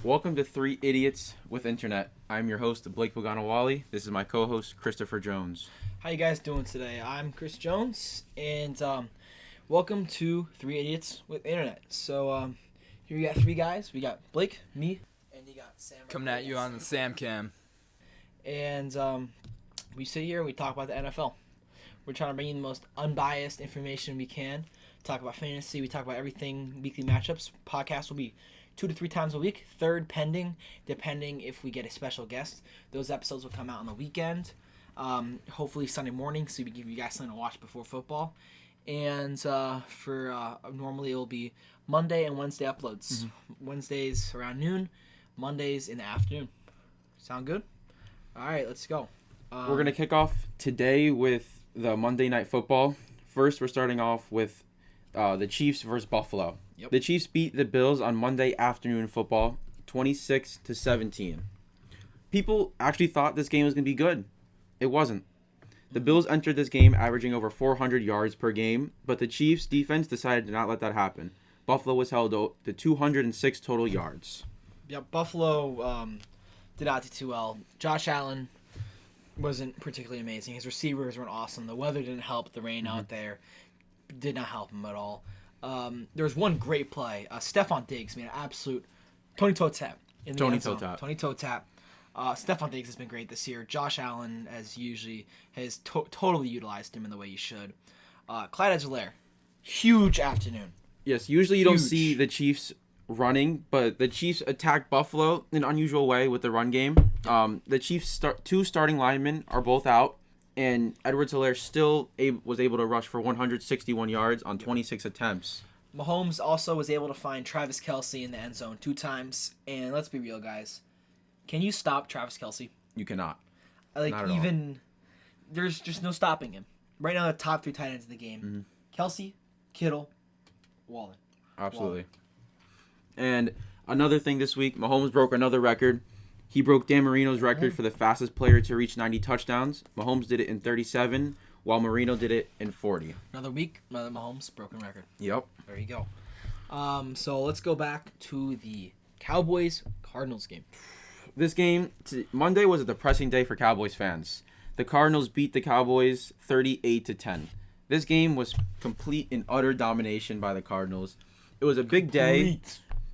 Welcome to Three Idiots with Internet. I'm your host, Blake Boganawali. This is my co-host, Christopher Jones. How you guys doing today? I'm Chris Jones, and welcome to Three Idiots with Internet. So here we got three guys. We got Blake, me, and you got Sam. Coming at you on the Sam Cam. And we sit here and we talk about the NFL. We're trying to bring you the most unbiased information we can. Talk about fantasy. We talk about everything, weekly matchups. Podcast will be 2 to 3 times a week. Third pending, depending if we get a special guest. Those episodes will come out on the weekend. Hopefully Sunday morning, so we give you guys something to watch before football. And normally it will be Monday and Wednesday uploads. Mm-hmm. Wednesdays around noon, Mondays in the afternoon. Sound good? All right, let's go. We're going to kick off today with the Monday Night Football. First, we're starting off with the Chiefs versus Buffalo. Yep. The Chiefs beat the Bills on Monday afternoon football, 26-17. People actually thought this game was going to be good. It wasn't. The Bills entered this game averaging over 400 yards per game, but the Chiefs' defense decided to not let that happen. Buffalo was held to 206 total yards. Yep, Buffalo did not do too well. Josh Allen wasn't particularly amazing. His receivers weren't awesome. The weather didn't help. The rain out there did not help him at all. There was one great play. Stephon Diggs made an absolute Tony toe tap in the end zone. Tony toe tap. Stephon Diggs has been great this year. Josh Allen, as usually, has totally utilized him in the way he should. Clyde Edwards-Helaire, huge afternoon. Yes, usually you don't see the Chiefs running, but the Chiefs attacked Buffalo in an unusual way with the run game. The Chiefs' two starting linemen are both out, and Edwards-Helaire still was able to rush for 161 yards on 26 attempts. Mahomes also was able to find Travis Kelce in the end zone 2 times, and let's be real, guys. Can you stop Travis Kelce? You cannot. Not at all. There's just no stopping him. Right now, the top 3 tight ends in the game. Mm-hmm. Kelce, Kittle, Waller. Absolutely. And another thing this week, Mahomes broke another record. He broke Dan Marino's record for the fastest player to reach 90 touchdowns. Mahomes did it in 37, while Marino did it in 40. Another week, another Mahomes broken record. Yep. There you go. So let's go back to the Cowboys-Cardinals game. This game, Monday was a depressing day for Cowboys fans. The Cardinals beat the Cowboys 38-10. This game was complete and utter domination by the Cardinals. It was a big day.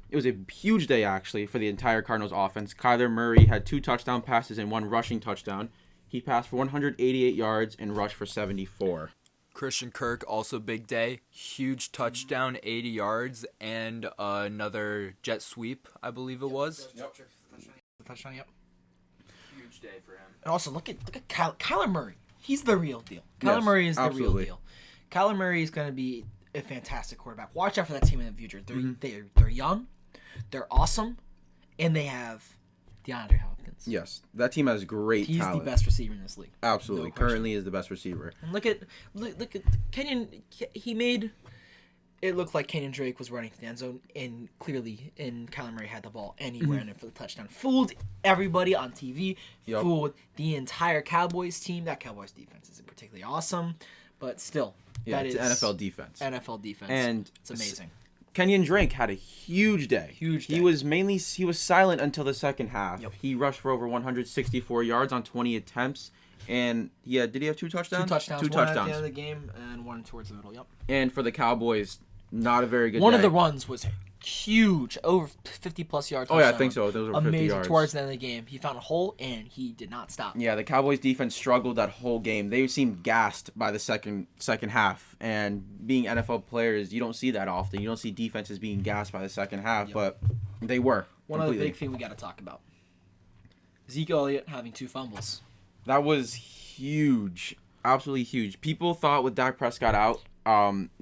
It was a huge day, actually, for the entire Cardinals offense. Kyler Murray had 2 touchdown passes and 1 rushing touchdown. He passed for 188 yards and rushed for 74. Christian Kirk, also big day. Huge touchdown, 80 yards, and another jet sweep, I believe it was. Yep. Touchdown, yep. Huge day for him. And also, look at Kyler Murray. He's the real deal. Kyler Murray is the real deal. Kyler Murray is going to be a fantastic quarterback. Watch out for that team in the future. They're young, they're awesome, and they have DeAndre Hopkins. Yes, that team has great talent. He's the best receiver in this league. Absolutely. Currently is the best receiver. And look at Kenyon. He made it look like Kenyon Drake was running to the end zone, and Kyler Murray had the ball, and he ran it for the touchdown. Fooled everybody on TV. Yep. Fooled the entire Cowboys team. That Cowboys defense isn't particularly awesome, but still. Yeah, it's NFL defense. NFL defense. And it's amazing. Kenyon Drake had a huge day. Huge day. He was silent until the second half. Yep. He rushed for over 164 yards on 20 attempts. And did he have 2 touchdowns? 2 touchdowns. Two one touchdowns. at the end of the game and one towards the middle. Yep. And for the Cowboys, not a very good One day. of the runs was huge, over 50-plus yards. Oh, yeah, I think so. Those were 50 amazing yards. Towards the end of the game. He found a hole, and he did not stop. Yeah, the Cowboys defense struggled that whole game. They seemed gassed by the second half. And being NFL players, you don't see that often. You don't see defenses being gassed by the second half, but they were. One other big thing we got to talk about. Zeke Elliott having 2 fumbles. That was huge. Absolutely huge. People thought with Dak Prescott out,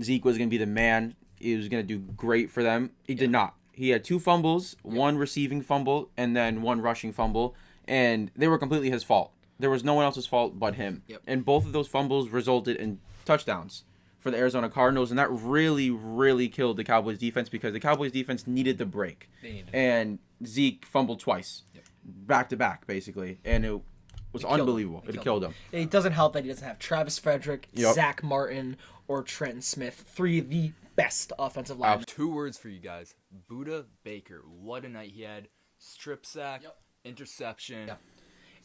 Zeke was going to be the man. He was going to do great for them. He did not. He had 2 fumbles, 1 receiving fumble, and then 1 rushing fumble, and they were completely his fault. There was no one else's fault but him. Yep. And both of those fumbles resulted in touchdowns for the Arizona Cardinals, and that really, really killed the Cowboys defense because the Cowboys defense needed the break. And Zeke fumbled twice, back to back, basically, and it was unbelievable. It killed him. It doesn't help that he doesn't have Travis Frederick, Zach Martin, or Trenton Smith, 3 of the best offensive linemen. 2 words for you guys. Buda Baker. What a night he had. strip sack, Yep. interception. Yep.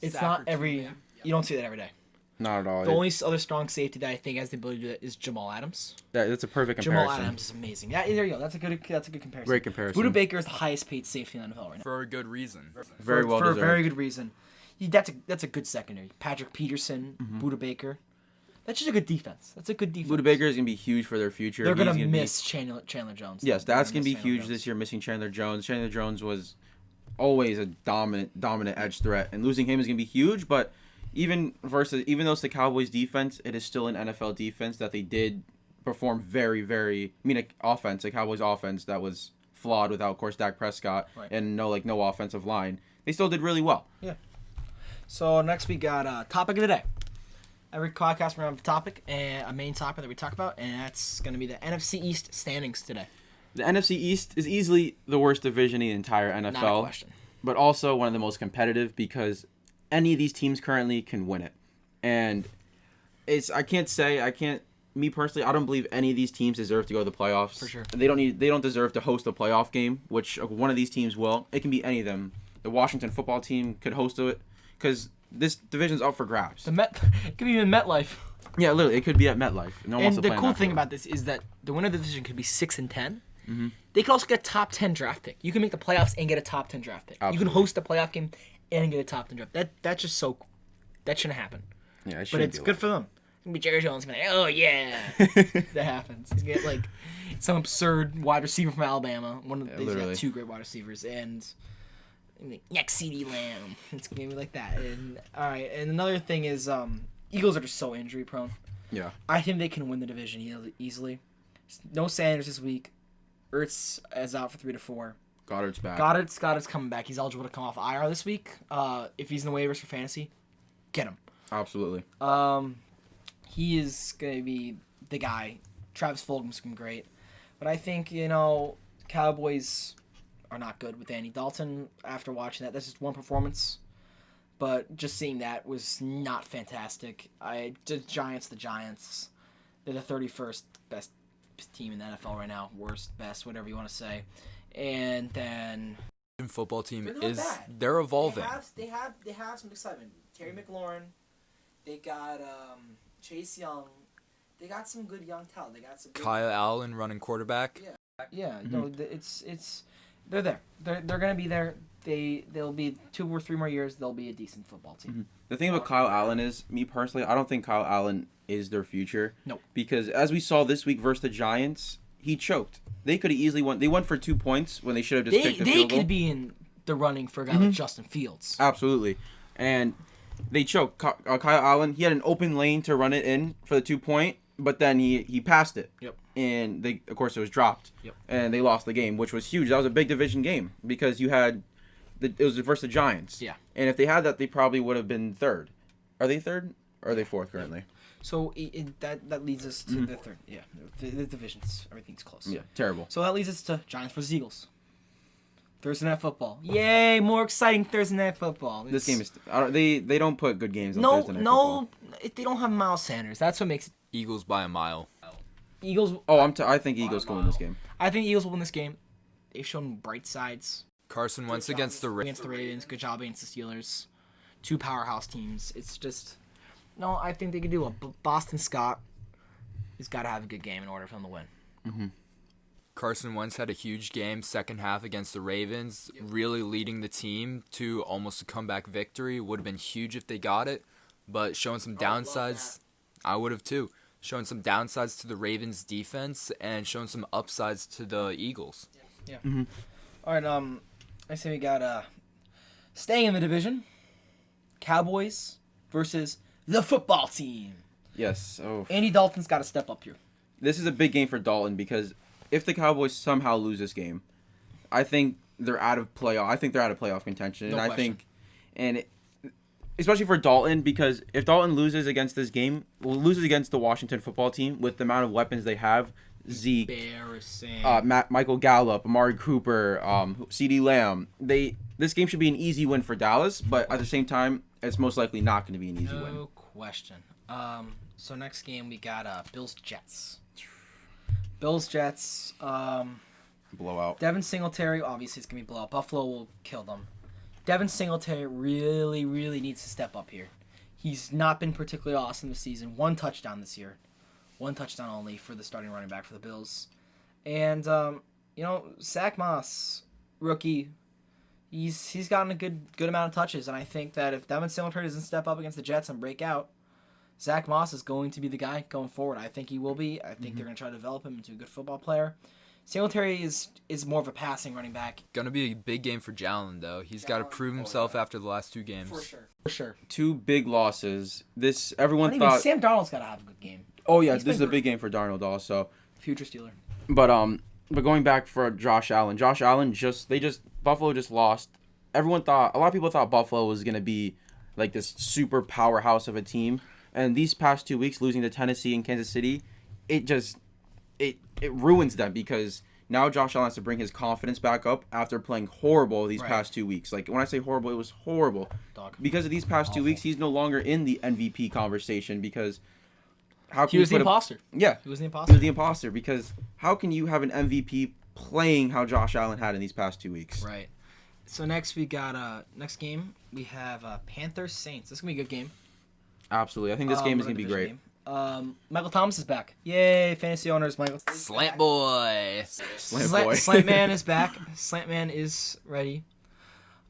It's sack not or two. every. You don't see that every day. Not at all. The only other strong safety that I think has the ability to do that is Jamal Adams. That's a perfect comparison. Jamal Adams is amazing. Yeah, there you go. That's a good comparison. Great comparison. Buda Baker is the highest paid safety in the NFL right now. For a good reason. Very well for deserved. a very good reason. That's a good secondary. Patrick Peterson, Buda Baker. That's just a good defense. That's a good defense. Buda Baker is going to be huge for their future. They're He's gonna miss Chandler Jones. Yes, They're that's gonna going to be miss Chandler huge Jones. this year, missing Chandler Jones. Chandler Jones was always a dominant edge threat, and losing him is going to be huge, but even though it's the Cowboys defense, it is still an NFL defense that they did perform very, very, a Cowboys offense that was flawed without, of course, Dak Prescott and no offensive line. They still did really well. Yeah. So next we got topic of the day. Every podcast we're gonna have a topic and a main topic that we talk about, and that's gonna be the NFC East standings today. The NFC East is easily the worst division in the entire NFL, Not a question. but also one of the most competitive because any of these teams currently can win it. And me personally, I don't believe any of these teams deserve to go to the playoffs. For sure. They don't deserve to host a playoff game, which one of these teams will. It can be any of them. The Washington football team could host it because this division's up for grabs. It could be in MetLife. Yeah, literally, it could be at MetLife. No one wants And to the play cool in that thing field. about this is that the winner of the division could be 6-10. Mm-hmm. They could also get a top 10 draft pick. You can make the playoffs and get a top 10 draft pick. Absolutely. You can host a playoff game and get a top 10 draft. That's just so. That shouldn't happen. Yeah, it But shouldn't it's be good like for them. It's gonna be Jerry Jones. Gonna be like, oh yeah, that happens. He's gonna get like some absurd wide receiver from Alabama. He's literally. got two great wide receivers and next CD Lamb. It's gonna be like that. And all right. And another thing is, Eagles are just so injury prone. Yeah. I think they can win the division easily. No Sanders this week. Ertz is out for 3 to 4. Goddard's back. Goddard's coming back. He's eligible to come off IR this week. If he's in the waivers for fantasy, get him. Absolutely. He is going to be the guy. Travis Fulgham's been great. But I think, Cowboys are not good with Andy Dalton after watching that. That's just one performance. But just seeing that was not fantastic. The Giants. They're the 31st best team in the NFL right now. Worst, best, whatever you want to say. And then Football team they're not bad. they're evolving. They have some excitement. Terry McLaurin. They got Chase Young. They got some good young talent. They got some good Kyle Allen running quarterback. Yeah, no, it's they're there. They're gonna be there. They'll be 2 or 3 more years. They'll be a decent football team. Mm-hmm. The thing about Kyle Allen is, me personally, I don't think Kyle Allen is their future. Nope. Because as we saw this week versus the Giants, he choked. They could have easily won. They won for 2 points when they should have just kicked the They field goal. could be in the running for a guy like Justin Fields. Absolutely. And they choked. Kyle Allen, he had an open lane to run it in for the 2-point, but then he passed it. Yep. And of course it was dropped. Yep. And they lost the game, which was huge. That was a big division game because it was versus the Giants. Yeah. And if they had that, they probably would have been third. Are they third? Or are they fourth currently? So that leads us to the third. Yeah, the divisions. Everything's close. Yeah, terrible. So that leads us to Giants versus Eagles. Thursday night football. Yay! More exciting Thursday night football. This game is. They don't put good games on Thursday night football. They don't have Miles Sanders. That's what makes it. Eagles by a mile. Eagles. Oh, I think Eagles can win this game. I think Eagles will win this game. They've shown bright sides Carson Wentz against the Ravens. Good job against the Steelers. 2 powerhouse teams. It's just. No, I think they could do it. Boston Scott has got to have a good game in order for them to win. Mm-hmm. Carson Wentz had a huge game second half against the Ravens, really leading the team to almost a comeback victory. Would have been huge if they got it, but showing some downsides. I would have too. Showing some downsides to the Ravens defense and showing some upsides to the Eagles. Yeah. Mm-hmm. All right. I say we got staying in the division. Cowboys versus the football team. Yes. Oh. Andy Dalton's got to step up here. This is a big game for Dalton because if the Cowboys somehow lose this game, I think they're out of playoff. I think they're out of playoff contention, No and I question. think, especially for Dalton, because if Dalton loses against this game, loses against the Washington football team with the amount of weapons they have, Zeke, Embarrassing. Michael Gallup, Amari Cooper, CeeDee Lamb, this game should be an easy win for Dallas, but at the same time, it's most likely not going to be an easy win. No question. So next game we got Bills Jets. Bills Jets. blowout. Devin Singletary, obviously, it's going to be blowout. Buffalo will kill them. Devin Singletary really, really needs to step up here. He's not been particularly awesome this season. 1 touchdown this year. 1 touchdown only for the starting running back for the Bills. And, Zach Moss, rookie, he's gotten a good amount of touches. And I think that if Devin Singletary doesn't step up against the Jets and break out, Zach Moss is going to be the guy going forward. I think he will be. I think they're going to try to develop him into a good football player. Singletary is more of a passing running back. Gonna be a big game for Jalen, though. He's got to prove himself after the last 2 games. For sure. 2 big losses. Everyone Even thought. Sam Darnold's got to have a good game. Oh yeah, He's this is been a big game for Darnold also. Future Steeler. But going back for Josh Allen. Buffalo just lost. A lot of people thought Buffalo was gonna be like this super powerhouse of a team. And these past 2 weeks, losing to Tennessee and Kansas City, it ruins them because now Josh Allen has to bring his confidence back up after playing horrible these past 2 weeks. Like, when I say horrible, it was horrible. Because of these past 2 weeks, he's no longer in the MVP conversation because he was the imposter. Yeah. He was the imposter. He was the imposter because how can you have an MVP playing how Josh Allen had in these past 2 weeks? Right. So next game we have Panthers Saints. This is gonna be a good game. Absolutely. I think this game is gonna be great. Michael Thomas is back. Yay, fantasy owners! Slant boy. Slant man is back. Slant man is ready.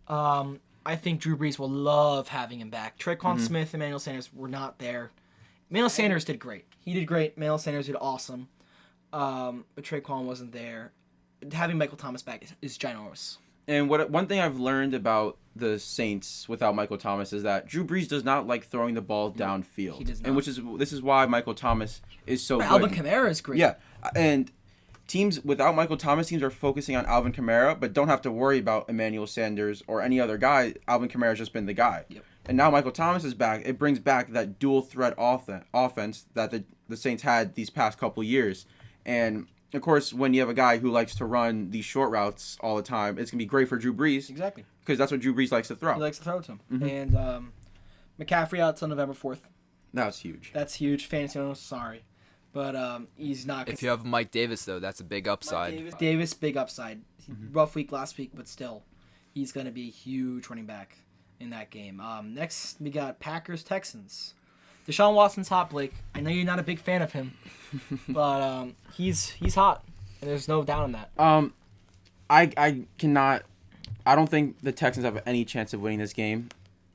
I think Drew Brees will love having him back. Traquan Smith and Emmanuel Sanders were not there. Emmanuel Sanders did great. He did great. Emmanuel Sanders did awesome. But Traquan wasn't there. Having Michael Thomas back is ginormous. And one thing I've learned about the Saints without Michael Thomas is that Drew Brees does not like throwing the ball downfield. He does not. And this is why Michael Thomas is so good. Alvin Kamara is great. Yeah. And teams without Michael Thomas, teams are focusing on Alvin Kamara, but don't have to worry about Emmanuel Sanders or any other guy. Alvin Kamara has just been the guy. Yep. And now Michael Thomas is back. It brings back that dual threat offense that the Saints had these past couple years. And of course, when you have a guy who likes to run these short routes all the time, it's going to be great for Drew Brees. Exactly. Because that's what Drew Brees likes to throw. He likes to throw it to him. Mm-hmm. And McCaffrey out till November 4th. That's huge. That's huge. Fantasy owners, sorry. But he's not. If you have Mike Davis, though, that's a big upside. Davis, big upside. Rough week last week, but still, he's going to be a huge running back in that game. Next, we got Packers-Texans. Deshaun Watson's hot, Blake. I know you're not a big fan of him, but he's hot, and there's no doubt in that. I cannot. I don't think the Texans have any chance of winning this game.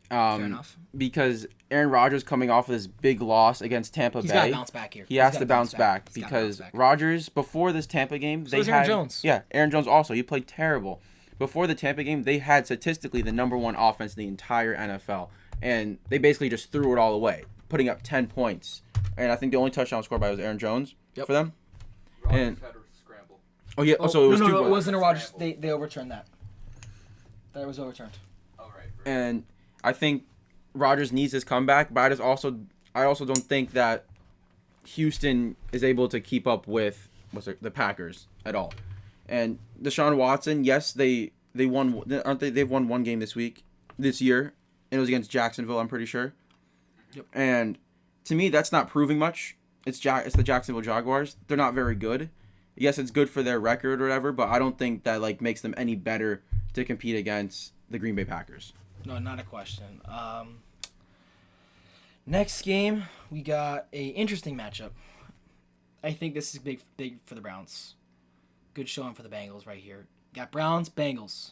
Fair enough. Because Aaron Rodgers coming off of this big loss against Tampa Bay. He's got to bounce back here. He has to bounce back because Rodgers, before this Tampa game, so Aaron Jones. Yeah, Aaron Jones also. He played terrible. Before the Tampa game, they had statistically the number 1 offense in the entire NFL. And they basically just threw it all away, putting up 10 points. And I think the only touchdown scored by was Aaron Jones for them. Rodgers had a scramble. Oh, yeah. So it was it wasn't a Rodgers. They overturned that. That was overturned. Oh, right. And I think Rodgers needs his comeback, but I also don't think that Houston is able to keep up with the Packers at all. And Deshaun Watson, yes, they won, aren't they? They've won 1 game this year, and it was against Jacksonville, I'm pretty sure. Yep. And to me, that's not proving much. It's the Jacksonville Jaguars. They're not very good. Yes, it's good for their record or whatever, but I don't think that makes them any better to compete against the Green Bay Packers. No, not a question. Next game, we got a interesting matchup. I think this is big for the Browns. Good showing for the Bengals right here. Got Browns, Bengals.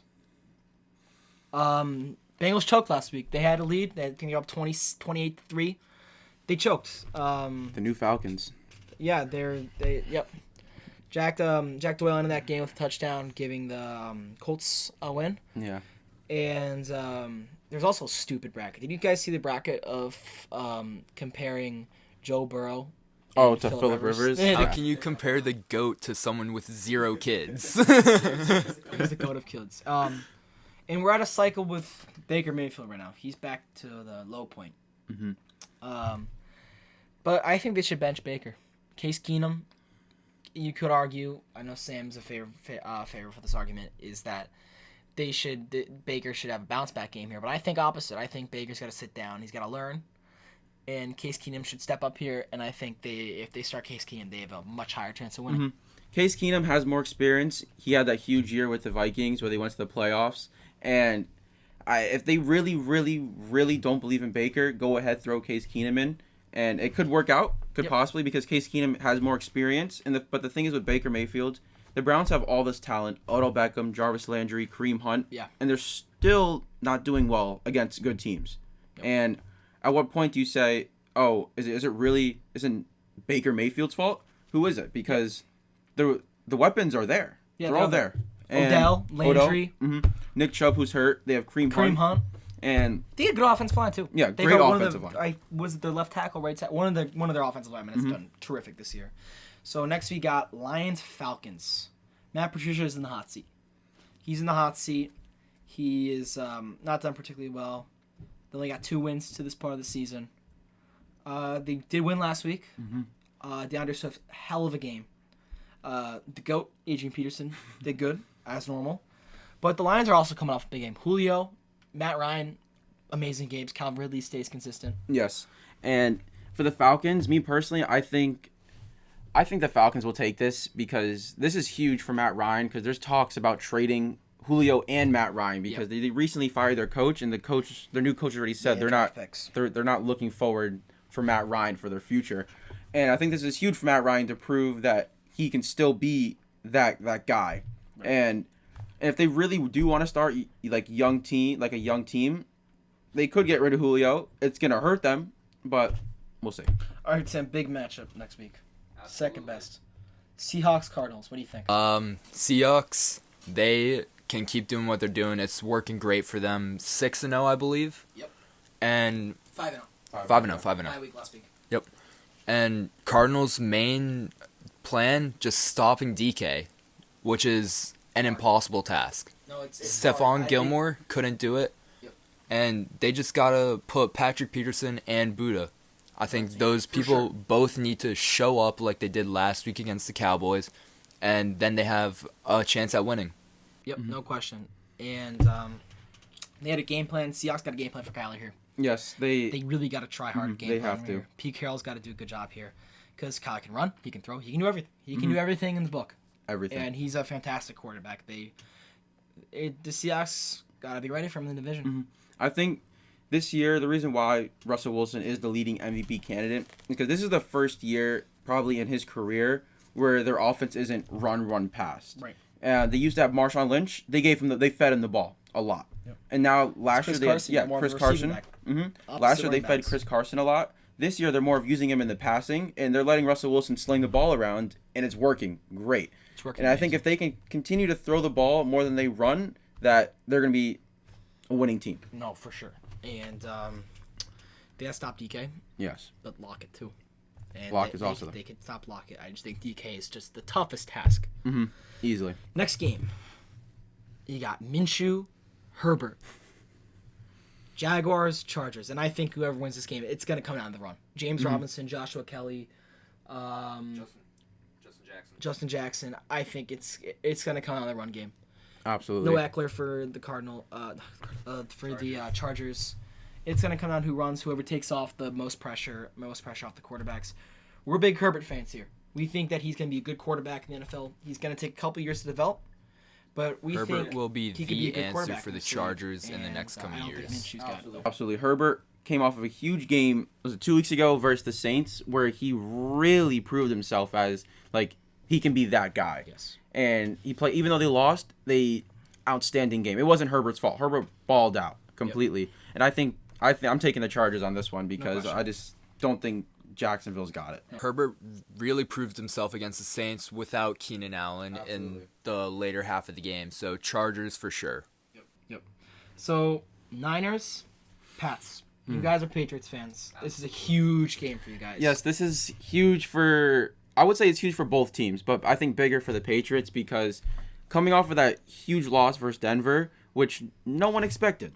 Bengals choked last week. They had a lead. They can go up 28-3. They choked. The new Falcons. Yeah, yep. Jack Doyle into that game with a touchdown, giving the Colts a win. Yeah. And there's also a stupid bracket. Did you guys see the bracket of comparing Joe Burrow? To Phillip Rivers? How can you compare the GOAT to someone with 0 kids? He's the GOAT of kids. And we're at a cycle with Baker Mayfield right now. He's back to the low point. Mm-hmm. But I think they should bench Baker. Case Keenum, you could argue, I know Sam's a favor for this argument, is that Baker should have a bounce back game here. But I think opposite. I think Baker's got to sit down. He's got to learn. And Case Keenum should step up here. And I think if they start Case Keenum, they have a much higher chance of winning. Mm-hmm. Case Keenum has more experience. He had that huge year with the Vikings where they went to the playoffs. And if they really, really, really don't believe in Baker, go ahead, throw Case Keenum in. And it could work out, possibly, because Case Keenum has more experience. But the thing is with Baker Mayfield, the Browns have all this talent. Odell Beckham, Jarvis Landry, Kareem Hunt. Yeah. And they're still not doing well against good teams. Yep. And at what point do you say, oh, isn't Baker Mayfield's fault? Who is it? Because the weapons are there. Yeah, they're all there. And Odell, Landry. Nick Chubb, who's hurt. They have Kareem Hunt. And they had good offensive line too. Yeah, great offensive line. Was it their left tackle, right tackle? One of their offensive linemen has done terrific this year. So next we got Lions Falcons. Matt Patricia is in the hot seat. He's in the hot seat. He is not done particularly well. They only got 2 wins to this part of the season. They did win last week. DeAndre Swift, hell of a game. The GOAT, Adrian Peterson, did good, as normal. But the Lions are also coming off a big game. Julio, Matt Ryan, amazing games. Calvin Ridley stays consistent. Yes. And for the Falcons, me personally, I think the Falcons will take this because this is huge for Matt Ryan because there's talks about trading Julio and Matt Ryan because they recently fired their coach and their new coach already said they're not looking forward for Matt Ryan for their future. And I think this is huge for Matt Ryan to prove that he can still be that guy. Right. And if they really do want to start like a young team, they could get rid of Julio. It's gonna hurt them, but we'll see. All right, Sam. Big matchup next week. Absolutely. Second best. Seahawks Cardinals. What do you think? Seahawks. They can keep doing what they're doing. It's working great for them. 6-0, I believe. Yep. And 5-0. 5-0. Bye week last week. Yep. And Cardinals' main plan, just stopping DK, which is an impossible task. No, it's Stephon Gilmore couldn't do it. Yep. And they just got to put Patrick Peterson and Buddha. I think those people both need to show up like they did last week against the Cowboys, and then they have a chance at winning. Yep, no question. And they had a game plan. Seahawks got a game plan for Kyler here. Yes, they really got to try hard game plan. They have to. Here. Pete Carroll's got to do a good job here because Kyler can run, he can throw, he can do everything. He can do everything in the book. Everything. And he's a fantastic quarterback. The Seahawks got to be ready for him in the division. I think this year the reason why Russell Wilson is the leading MVP candidate is because this is the first year probably in his career where their offense isn't run pass. Right. They used to have Marshawn Lynch. They fed him the ball a lot. Yep. And now last year Chris Carson. Last year they fed Chris Carson a lot. This year they're more of using him in the passing, and they're letting Russell Wilson sling the ball around, and it's working great. It's working. And I think if they can continue to throw the ball more than they run, that they're going to be a winning team. No, for sure. And they got to stop DK. Yes. But Lockett too. And Lockett is also they can stop Lockett. I just think DK is just the toughest task. Easily. Next game, you got Minshew, Herbert, Jaguars, Chargers, and I think whoever wins this game, it's going to come down to the run. James Robinson, Joshua Kelly, Justin Jackson. I think it's going to come down to the run game. Absolutely. No Eckler for the Chargers. It's going to come down to who runs, whoever takes off the most pressure off the quarterbacks. We're big Herbert fans here. We think that he's going to be a good quarterback in the NFL. He's going to take a couple years to develop, but we think Herbert will be he the answer for the Chargers in the next coming years. Absolutely. Herbert came off of a huge game, was it 2 weeks ago, versus the Saints, where he really proved himself as, like, he can be that guy. Yes. And he played, even though they lost, outstanding game. It wasn't Herbert's fault. Herbert balled out completely. Yep. And I think I'm taking the Chargers on this one because I just don't think Jacksonville's got it. Herbert really proved himself against the Saints without Keenan Allen in the later half of the game. So Chargers for sure. Yep. So Niners, Pats. You guys are Patriots fans. This is a huge game for you guys. Yes, this is huge for... I would say it's huge for both teams, but I think bigger for the Patriots because coming off of that huge loss versus Denver, which no one expected.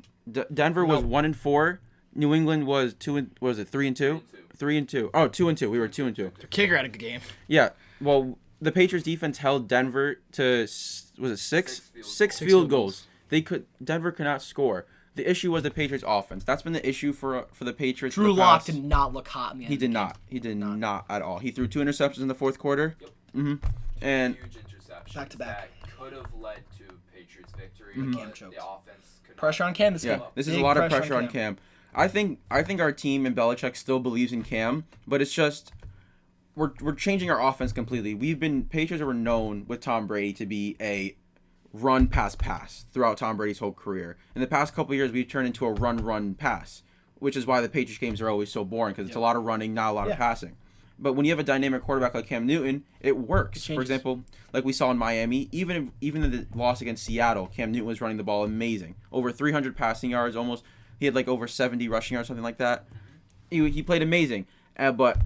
Denver was 1-4. New England was 3-2? 3-2. Oh, 2-2. We were 2-2. The kicker had a good game. Yeah. Well, the Patriots defense held Denver to six field goals. Denver could not score. The issue was the Patriots offense. That's been the issue for the Patriots. Drew Lock did not look hot in the end. He did not. He did not at all. He threw 2 interceptions in the fourth quarter. Yep. And huge interceptions Back to back. that could have led to Patriots victory, Mhm. but Cam choked. the offense could Pressure not on Cam this yeah, game. this is a Big lot of pressure on Cam. I think our team and Belichick still believes in Cam, but it's just we're changing our offense completely. Patriots were known with Tom Brady to be a run pass throughout Tom Brady's whole career. In the past couple of years, we've turned into a run pass, which is why the Patriots games are always so boring because it's a lot of running, not a lot of passing. But when you have a dynamic quarterback like Cam Newton, it works. For example, like we saw in Miami, even in the loss against Seattle, Cam Newton was running the ball amazing, over 300 passing yards, almost. He had like over 70 rushing yards, something like that. He played amazing. But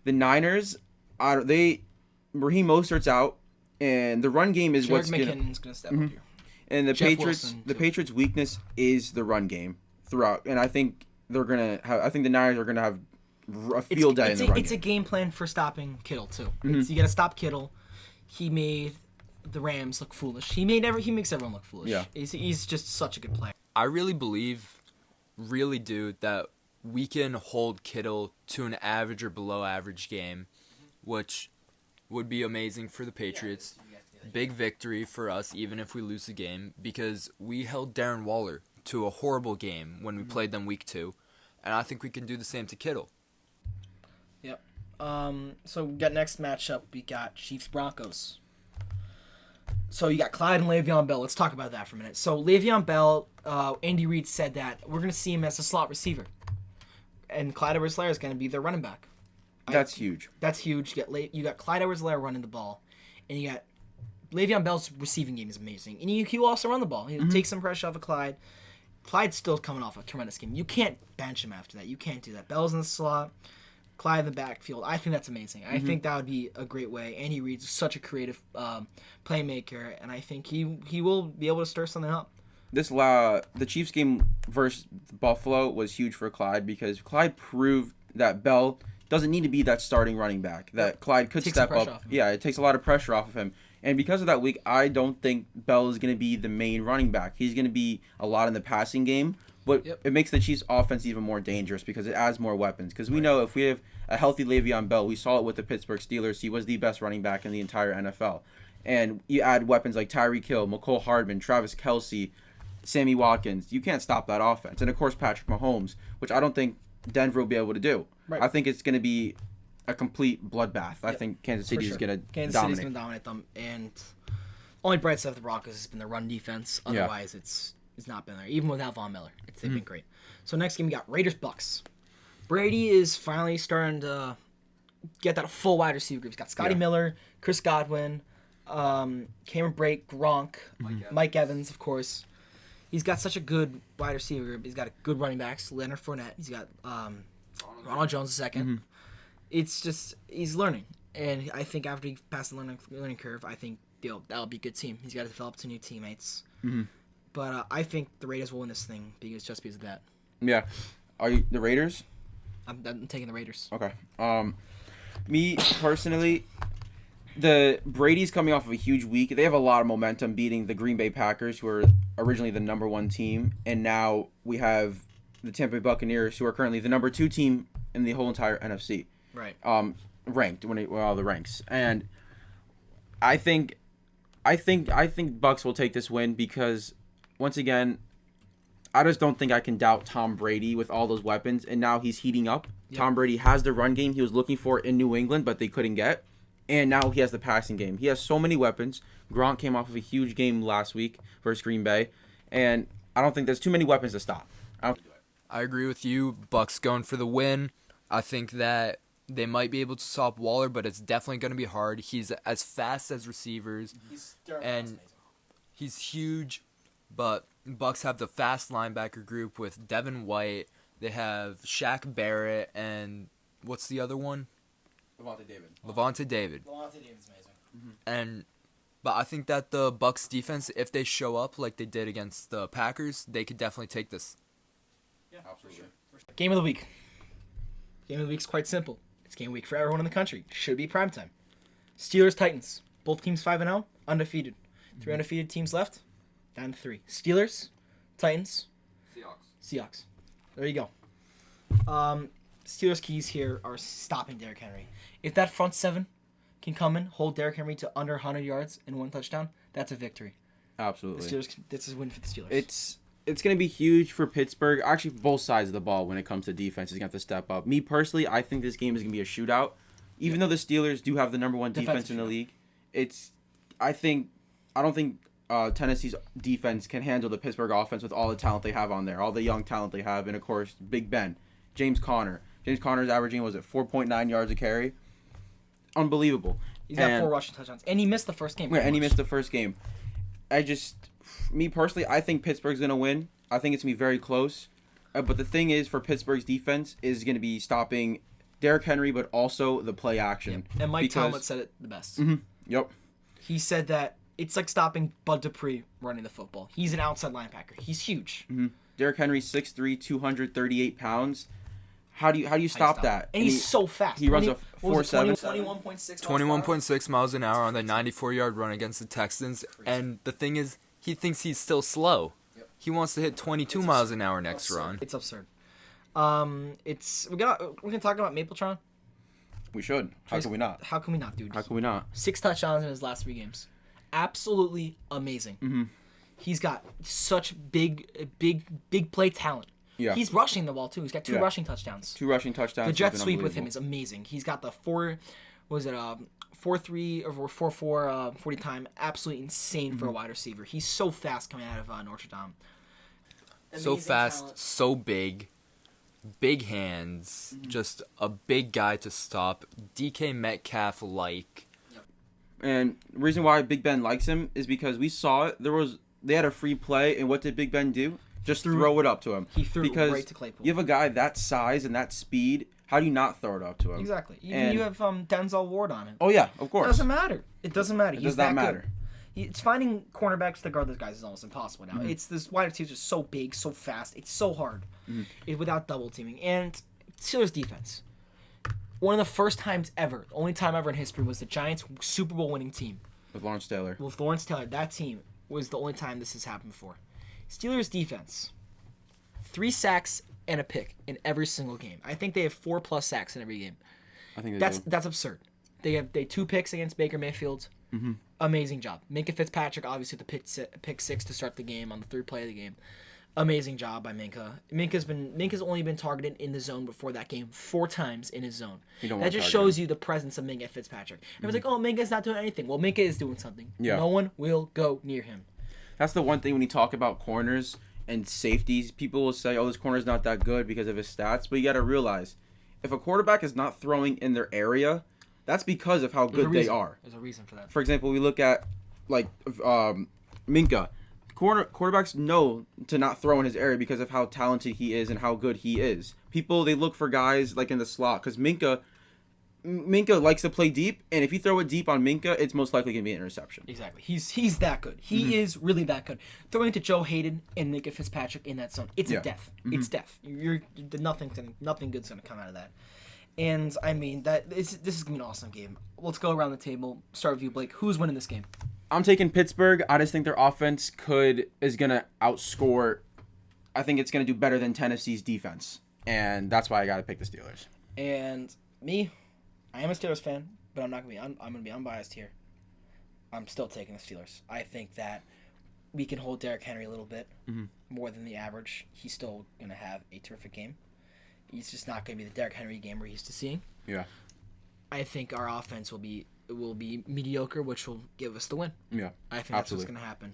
the Niners, Raheem Mostert's out, and the run game is Jared what's McKinnon's going to step up here. And the Jeff Patriots, Wilson, the too. Patriots' weakness is the run game throughout, and I think the Niners are gonna have a field day in the run It's a game. game plan for stopping Kittle too. Mm-hmm. You got to stop Kittle. He made the Rams look foolish. He makes everyone look foolish. Yeah. He's just such a good player. I really do, that we can hold Kittle to an average or below average game, which would be amazing for the Patriots. Big victory for us, even if we lose the game, because we held Darren Waller to a horrible game when we played them week 2, and I think we can do the same to Kittle. Yep. So we got next matchup. We got Chiefs Broncos. So you got Clyde and Le'Veon Bell. Let's talk about that for a minute. So Le'Veon Bell, Andy Reid said that we're going to see him as a slot receiver, and Clyde Edwards-Helaire is going to be their running back. That's huge. That's huge. You got Clyde Edwards-Helaire running the ball, and you got Le'Veon Bell's receiving game is amazing, and he will also run the ball. He'll take some pressure off of Clyde. Clyde's still coming off a tremendous game. You can't bench him after that. You can't do that. Bell's in the slot, Clyde in the backfield. I think that's amazing. I think that would be a great way. Andy Reid's such a creative playmaker, and I think he will be able to stir something up. The Chiefs game versus Buffalo was huge for Clyde because Clyde proved that Bell doesn't need to be that starting running back. That Clyde could Takes step some pressure up. off him. Yeah, it takes a lot of pressure off of him. And because of that week, I don't think Bell is going to be the main running back. He's going to be a lot in the passing game, but it makes the Chiefs' offense even more dangerous because it adds more weapons. Because we know if we have a healthy Le'Veon Bell, we saw it with the Pittsburgh Steelers. He was the best running back in the entire NFL. And you add weapons like Tyreek Hill, McCole Hardman, Travis Kelce, Sammy Watkins. You can't stop that offense. And, of course, Patrick Mahomes, which I don't think Denver will be able to do. Right. I think it's going to be a complete bloodbath. I think Kansas City is going to dominate. Kansas City's going to dominate them, and only bright side of the Broncos has been the run defense. Otherwise, it's not been there. Even without Von Miller, they've been great. So next game we got Raiders Bucks. Brady is finally starting to get that full wide receiver group. He's got Scotty Miller, Chris Godwin, Cameron Brate, Gronk, Mike Evans, of course. He's got such a good wide receiver group. He's got good running backs, Leonard Fournette. He's got Ronald Jones the second. It's just he's learning, and I think after he passes the learning curve, I think that'll be a good team. He's got to develop two new teammates. But I think the Raiders will win this thing because of that. Yeah. Are you the Raiders? I'm taking the Raiders. Okay. Me personally, the Brady's coming off of a huge week. They have a lot of momentum beating the Green Bay Packers, who were originally the number 1 team, and now we have the Tampa Bay Buccaneers, who are currently the number 2 team in the whole entire NFC. Right. Ranked when all the ranks, and I think Bucks will take this win because once again, I just don't think I can doubt Tom Brady with all those weapons, and now he's heating up. Yep. Tom Brady has the run game he was looking for in New England, but they couldn't get, and now he has the passing game. He has so many weapons. Gronk came off of a huge game last week versus Green Bay, and I don't think there's too many weapons to stop. I agree with you. Bucks going for the win. I think that they might be able to stop Waller, but it's definitely going to be hard. He's as fast as receivers, and he's huge. But Bucks have the fast linebacker group with Devin White. They have Shaq Barrett, and what's the other one? Levante David. Levante David's amazing. But I think that the Bucks defense, if they show up like they did against the Packers, they could definitely take this. Yeah, absolutely. Game of the week. Game of the week's quite simple. It's game week for everyone in the country. Should be primetime. Steelers, Titans. Both teams 5-0, undefeated. 3 undefeated teams left, down to 3. Steelers, Titans, Seahawks. There you go. Steelers' keys here are stopping Derrick Henry. If that front seven can come in, hold Derrick Henry to under 100 yards and 1 touchdown, that's a victory. Absolutely. The Steelers, this is a win for the Steelers. It's going to be huge for Pittsburgh. Actually, both sides of the ball when it comes to defense is going to have to step up. Me personally, I think this game is going to be a shootout. Even though the Steelers do have the number 1 defense in the league, I don't think Tennessee's defense can handle the Pittsburgh offense with all the talent they have on there, all the young talent they have, and of course, Big Ben, James Conner. James Conner's averaging, 4.9 yards a carry? Unbelievable. He's got 4 rushing touchdowns, and he missed the first game. Yeah, and he missed the first game. Me personally, I think Pittsburgh's going to win. I think it's going to be very close. But the thing is, for Pittsburgh's defense, is going to be stopping Derrick Henry, but also the play action. Yep. And Mike Tomlin said it the best. Mm-hmm. Yep. He said that it's like stopping Bud Dupree running the football. He's an outside linebacker. He's huge. Mm-hmm. Derrick Henry, 6'3", 238 pounds. How do you stop that? And he's so fast. He runs a 4.7. 21.6 miles an hour on the 94-yard run against the Texans. And the thing is, he thinks he's still slow. Yep. He wants to hit 22 miles an hour next run. It's absurd. We're gonna talk about Mapletron. We should. How can we not? How can we not, dude? How can we not? 6 touchdowns in his last 3 games. Absolutely amazing. Mm-hmm. He's got such big play talent. Yeah. He's rushing the ball too. He's got 2 rushing touchdowns. 2 rushing touchdowns. The jet sweep with him is amazing. He's got the 4-3 or 4-4 40 time. Absolutely insane for a wide receiver. He's so fast coming out of Notre Dame. So fast, talent. So big hands, just a big guy to stop. DK Metcalf like. And the reason why Big Ben likes him is because we saw it. They had a free play, and what did Big Ben do? Just throw it up to him. He threw it right to Claypool. You have a guy that size and that speed. How do you not throw it up to him? Exactly. Even you have Denzel Ward on him. Oh yeah, of course. It doesn't matter. It doesn't matter. It does not matter. It's finding cornerbacks to guard those guys is almost impossible now. Mm-hmm. It's this wide receivers are so big, so fast. It's so hard. Without double teaming. And Steelers defense. One of the first times ever, the only time ever in history, was the Giants Super Bowl winning team. With Lawrence Taylor. That team was the only time this has happened before. Steelers defense. 3 sacks and a pick in every single game. I think they have 4+ sacks in every game. I think that's absurd. They have 2 picks against Baker Mayfield. Mm-hmm. Amazing job. Minkah Fitzpatrick, obviously the pick 6 to start the game on the 3rd play of the game. Amazing job by Minkah. Minkah's only been targeted in the zone before that game 4 times in his zone. That just shows you the presence of Minkah Fitzpatrick. Everyone's like, oh, Minkah's not doing anything. Well, Minkah is doing something. Yeah. No one will go near him. That's the one thing when you talk about corners and safeties, people will say, oh, this corner's not that good because of his stats. But you got to realize, if a quarterback is not throwing in their area, that's because of how good they are. There's a reason for that. For example, we look at, Minkah. Quarterbacks know to not throw in his area because of how talented he is and how good he is. People, they look for guys like in the slot because Minkah likes to play deep, and if you throw it deep on Minkah, it's most likely going to be an interception. Exactly. He's that good. He is really that good. Throwing to Joe Hayden and Minkah Fitzpatrick in that zone, it's a death. Mm-hmm. It's death. Nothing good's going to come out of that. And, I mean, this is going to be an awesome game. Let's go around the table. Start with you, Blake. Who's winning this game? I'm taking Pittsburgh. I just think their offense is going to outscore. I think it's going to do better than Tennessee's defense. And that's why I got to pick the Steelers. And me, I am a Steelers fan, but I'm not going to be I'm going to be unbiased here. I'm still taking the Steelers. I think that we can hold Derrick Henry a little bit more than the average. He's still going to have a terrific game. He's just not going to be the Derrick Henry game we're used to seeing. Yeah. I think our offense will be mediocre, which will give us the win. Yeah. I think that's what's going to happen.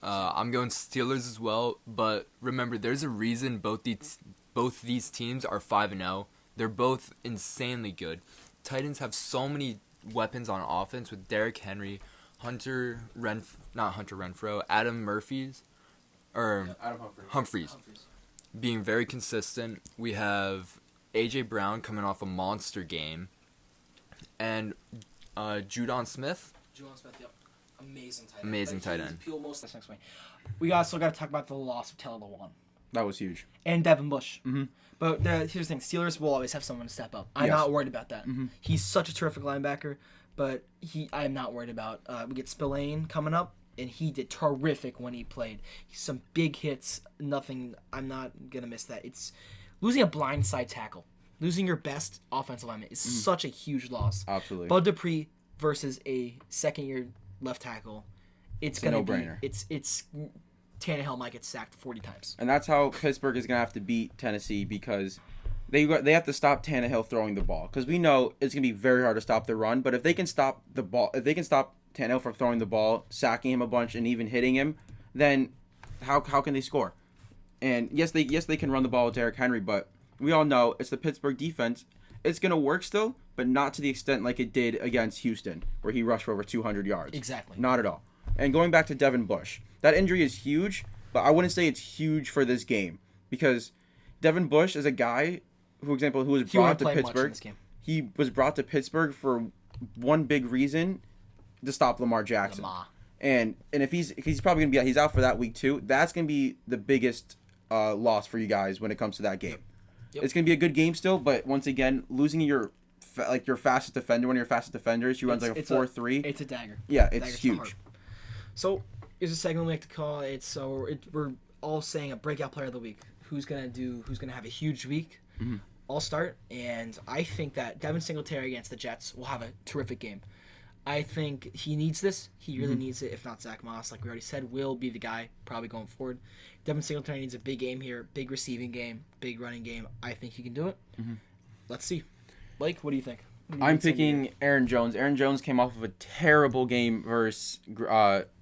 I'm going Steelers as well, but remember, there's a reason both these teams are 5-0. They're both insanely good. Titans have so many weapons on offense with Derrick Henry, Adam Humphries being very consistent. We have A.J. Brown coming off a monster game, and Judon Smith. Yep. Amazing tight end. We also got to talk about the loss of Taylor Lewan. That was huge. And Devin Bush. Mm-hmm. But here's the thing. Steelers will always have someone to step up. I'm not worried about that. Mm-hmm. He's such a terrific linebacker, but I'm not worried about. We get Spillane coming up, and he did terrific when he played. Some big hits. Nothing. I'm not going to miss that. It's losing a blindside tackle. losing your best offensive lineman is such a huge loss. Absolutely. Bud Dupree versus a second-year left tackle, it's a gonna no-brainer. be it's Tannehill might get sacked 40 times. And that's how Pittsburgh is going to have to beat Tennessee, because they have to stop Tannehill throwing the ball. Because we know it's going to be very hard to stop the run. But if they can stop the ball, if they can stop Tannehill from throwing the ball, sacking him a bunch, and even hitting him, then how can they score? And yes, they can run the ball with Derrick Henry, but we all know it's the Pittsburgh defense. It's going to work still, but not to the extent like it did against Houston, where he rushed for over 200 yards. Exactly. Not at all. And going back to Devin Bush, that injury is huge, but I wouldn't say it's huge for this game, because Devin Bush is a guy who was brought to Pittsburgh. He was brought to Pittsburgh for one big reason, to stop Lamar Jackson. And if he's probably gonna be out for that week too. That's gonna be the biggest loss for you guys when it comes to that game. Yep. It's gonna be a good game still, but once again, losing your fastest defender, one of your fastest defenders, who runs like a 4.3. It's a dagger. Yeah, it's huge. So here's a segment we like to call it. We're all saying a breakout player of the week. Who's gonna have a huge week? Mm-hmm. I'll start, and I think that Devin Singletary against the Jets will have a terrific game. I think he needs this. He really needs it. If not, Zach Moss, like we already said, will be the guy probably going forward. Devin Singletary needs a big game here, big receiving game, big running game. I think he can do it. Mm-hmm. Let's see. Blake, what do you think? I'm picking Aaron Jones. Aaron Jones came off of a terrible game versus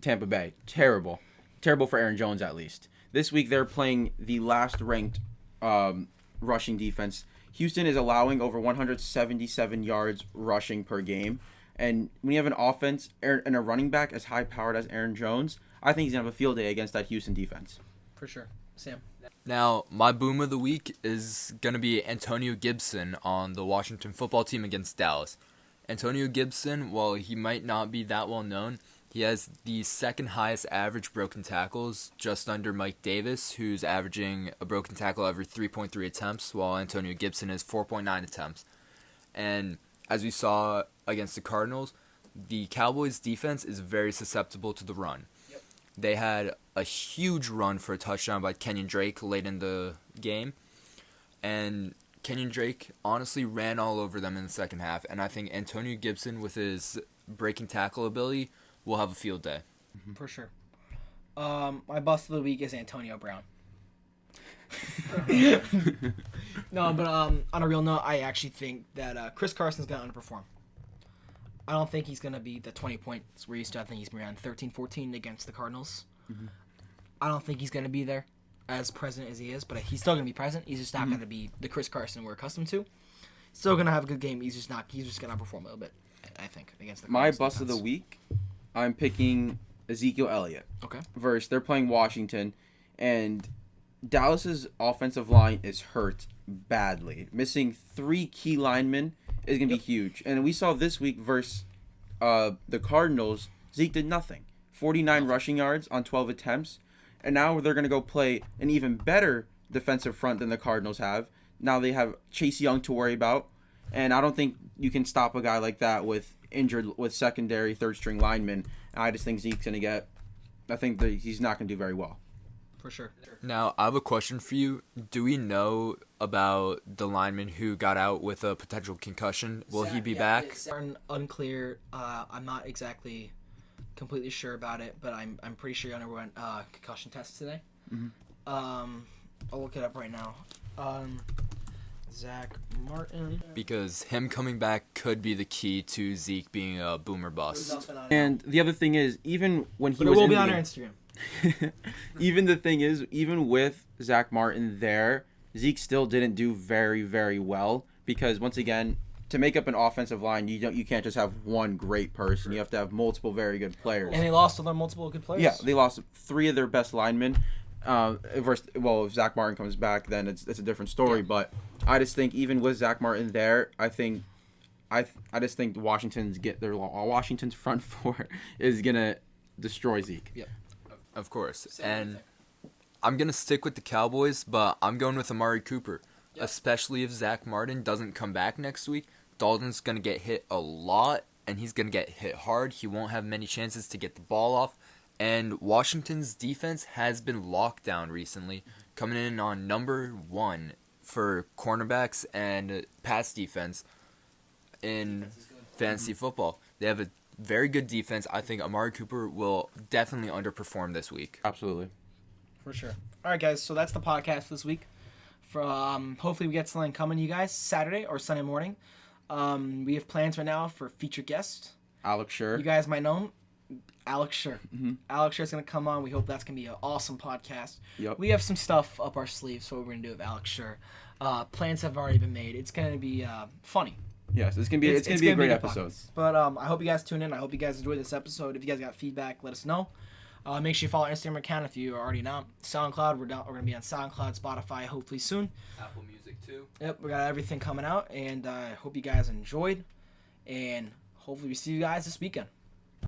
Tampa Bay. Terrible for Aaron Jones, at least. This week they're playing the last ranked rushing defense. Houston is allowing over 177 yards rushing per game. And when you have an offense and a running back as high-powered as Aaron Jones, I think he's going to have a field day against that Houston defense. For sure. Sam? Now, my boom of the week is going to be Antonio Gibson on the Washington football team against Dallas. Antonio Gibson, while he might not be that well known, he has the second highest average broken tackles, just under Mike Davis, who's averaging a broken tackle every 3.3 attempts, while Antonio Gibson is 4.9 attempts. And as we saw against the Cardinals, the Cowboys' defense is very susceptible to the run. Yep. They had a huge run for a touchdown by Kenyon Drake late in the game, and Kenyon Drake honestly ran all over them in the second half, and I think Antonio Gibson, with his breaking tackle ability, will have a field day. For sure. My bust of the week is Antonio Brown. No, but on a real note, I actually think that Chris Carson's going to underperform. I don't think he's going to be the 20 points we're used to. I think he's going to be around 13-14 against the Cardinals. Mm-hmm. I don't think he's going to be there as present as he is, but he's still going to be present. He's just not going to be the Chris Carson we're accustomed to. Still going to have a good game. He's just going to underperform a little bit, I think, against the Cardinals. My bust of the week, I'm picking Ezekiel Elliott. Okay. They're playing Washington, and Dallas's offensive line is hurt badly. Missing 3 key linemen is going to be huge. And we saw this week versus the Cardinals, Zeke did nothing. 49 rushing yards on 12 attempts. And now they're going to go play an even better defensive front than the Cardinals have. Now they have Chase Young to worry about. And I don't think you can stop a guy like that with secondary, third-string linemen. I just think Zeke's going to get... I think that he's not going to do very well. For sure. Now, I have a question for you. Do we know about the lineman who got out with a potential concussion? Will he be back? Unclear. I'm not exactly completely sure about it, but I'm pretty sure he underwent concussion tests today. Mm-hmm. I'll look it up right now. Zach Martin. Because him coming back could be the key to Zeke being a boomer bust. And the other thing is, even when he was in on our Instagram. Even with Zach Martin there, Zeke still didn't do very, very well, because once again, to make up an offensive line, you can't just have one great person. You have to have multiple very good players. And they lost to their multiple good players. Yeah, they lost 3 of their best linemen. If Zach Martin comes back, then it's a different story. Yeah. But I just think even with Zach Martin there, I just think Washington's front 4 is gonna destroy Zeke. Yep. Of course. And I'm going to stick with the Cowboys, but I'm going with Amari Cooper. Yep. Especially if Zach Martin doesn't come back next week. Dalton's going to get hit a lot, and he's going to get hit hard. He won't have many chances to get the ball off. And Washington's defense has been locked down recently, coming in on number 1 for cornerbacks and pass defense in fantasy football. They have a very good defense. I think Amari Cooper will definitely underperform this week. Absolutely. For sure. All right, guys. So that's the podcast this week. Hopefully we get something coming to you guys Saturday or Sunday morning. We have plans right now for featured guest. Alex Scher. You guys might know him. Alex Scher. Mm-hmm. Alex Scher's going to come on. We hope that's going to be an awesome podcast. Yep. We have some stuff up our sleeves, so what we're going to do with Alex Scher. Plans have already been made. It's going to be funny. Yes, it's gonna be a great episode. But I hope you guys tune in. I hope you guys enjoyed this episode. If you guys got feedback, let us know. Make sure you follow our Instagram account if you are already not. SoundCloud, we're gonna be on SoundCloud, Spotify, hopefully soon. Apple Music too. Yep, we got everything coming out, and I hope you guys enjoyed. And hopefully we see you guys this weekend.